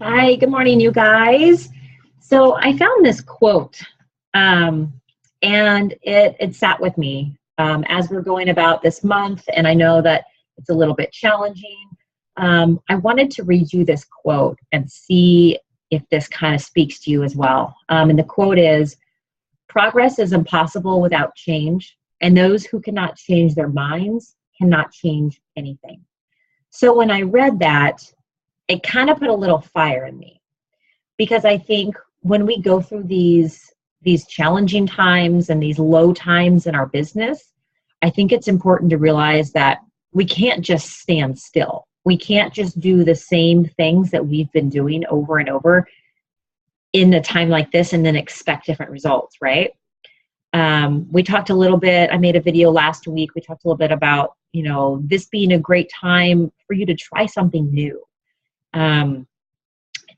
Hi, good morning, you guys. So I found this quote, and it sat with me as we're going about this month, and I know that it's a little bit challenging. I wanted to read you this quote and see if this kind of speaks to you as well. And the quote is, "Progress is impossible without change, and those who cannot change their minds cannot change anything." So when I read that, it kind of put a little fire in me, because I think when we go through these challenging times and these low times in our business, I think it's important to realize that we can't just stand still. We can't just do the same things that we've been doing over and over in a time like this and then expect different results, right? We talked a little bit, I made a video last week, we talked a little bit about, this being a great time for you to try something new.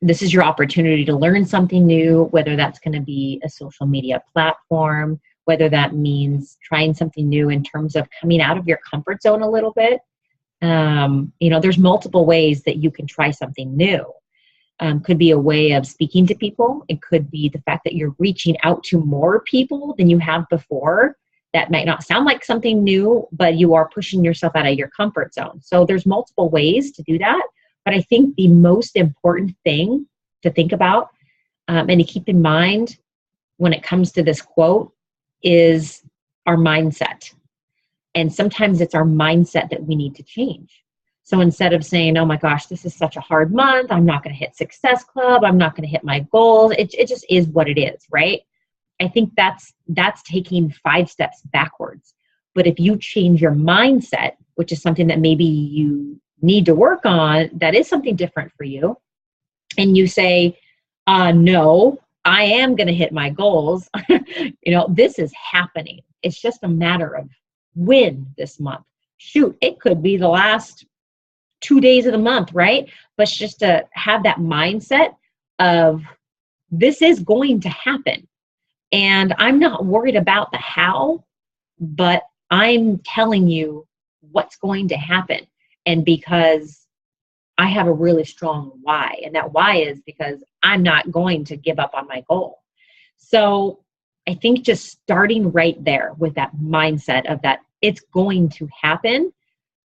This is your opportunity to learn something new, whether that's going to be a social media platform, whether that means trying something new in terms of coming out of your comfort zone a little bit. There's multiple ways that you can try something new. Could be a way of speaking to people. It could be the fact that you're reaching out to more people than you have before. That might not sound like something new, but you are pushing yourself out of your comfort zone. So there's multiple ways to do that. But I think the most important thing to think about and to keep in mind when it comes to this quote is our mindset. And sometimes it's our mindset that we need to change. So instead of saying, oh my gosh, this is such a hard month, I'm not going to hit Success Club, I'm not going to hit my goals, it just is what it is, right? I think that's taking 5 steps backwards. But if you change your mindset, which is something that maybe you need to work on, that is something different for you, and you say, no, I am going to hit my goals. This is happening. It's just a matter of when this month. Shoot, it could be the last 2 days of the month, right? But it's just to have that mindset of this is going to happen. And I'm not worried about the how, but I'm telling you what's going to happen. And because I have a really strong why, and that why is because I'm not going to give up on my goal. So I think just starting right there with that mindset of that it's going to happen,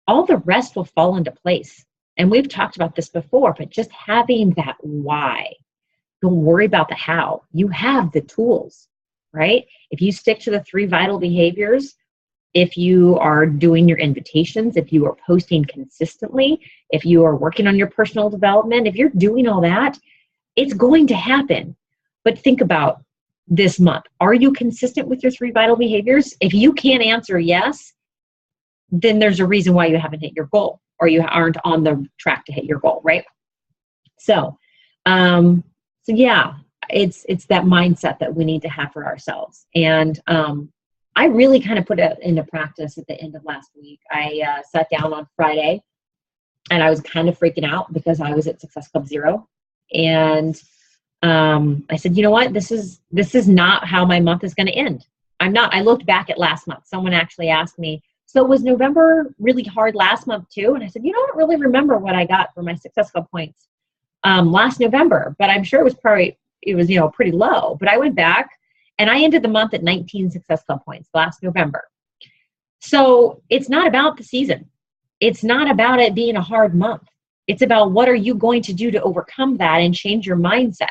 all the rest will fall into place. And we've talked about this before, but just having that why, don't worry about the how. You have the tools, right? If you stick to the 3 vital behaviors, if you are doing your invitations, if you are posting consistently, if you are working on your personal development, if you're doing all that, it's going to happen. But think about this month. Are you consistent with your 3 vital behaviors? If you can't answer yes, then there's a reason why you haven't hit your goal or you aren't on the track to hit your goal, right? So yeah, it's that mindset that we need to have for ourselves. And I really kind of put it into practice at the end of last week. I sat down on Friday and I was kind of freaking out because I was at Success Club 0. And I said, you know what? This is not how my month is going to end. I looked back at last month. Someone actually asked me, so was November really hard last month too? And I said, I don't really remember what I got for my Success Club points last November, but I'm sure it was pretty low. But I went back and I ended the month at 19 Success Club points last November. So it's not about the season. It's not about it being a hard month. It's about what are you going to do to overcome that and change your mindset.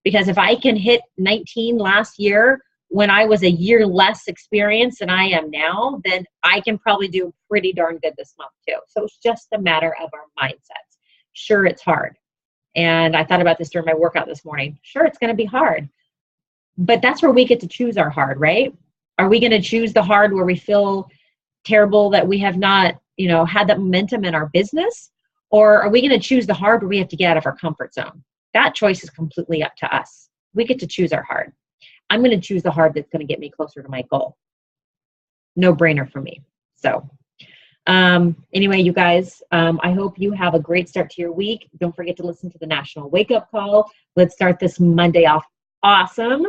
Because if I can hit 19 last year when I was a year less experienced than I am now, then I can probably do pretty darn good this month too. So it's just a matter of our mindsets. Sure, it's hard. And I thought about this during my workout this morning. Sure, it's going to be hard. But that's where we get to choose our hard, right? Are we going to choose the hard where we feel terrible that we have not, had that momentum in our business? Or are we going to choose the hard where we have to get out of our comfort zone? That choice is completely up to us. We get to choose our hard. I'm going to choose the hard that's going to get me closer to my goal. No brainer for me. So anyway, you guys, I hope you have a great start to your week. Don't forget to listen to the National Wake Up Call. Let's start this Monday off awesome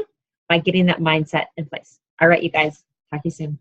by getting that mindset in place. All right, you guys, talk to you soon.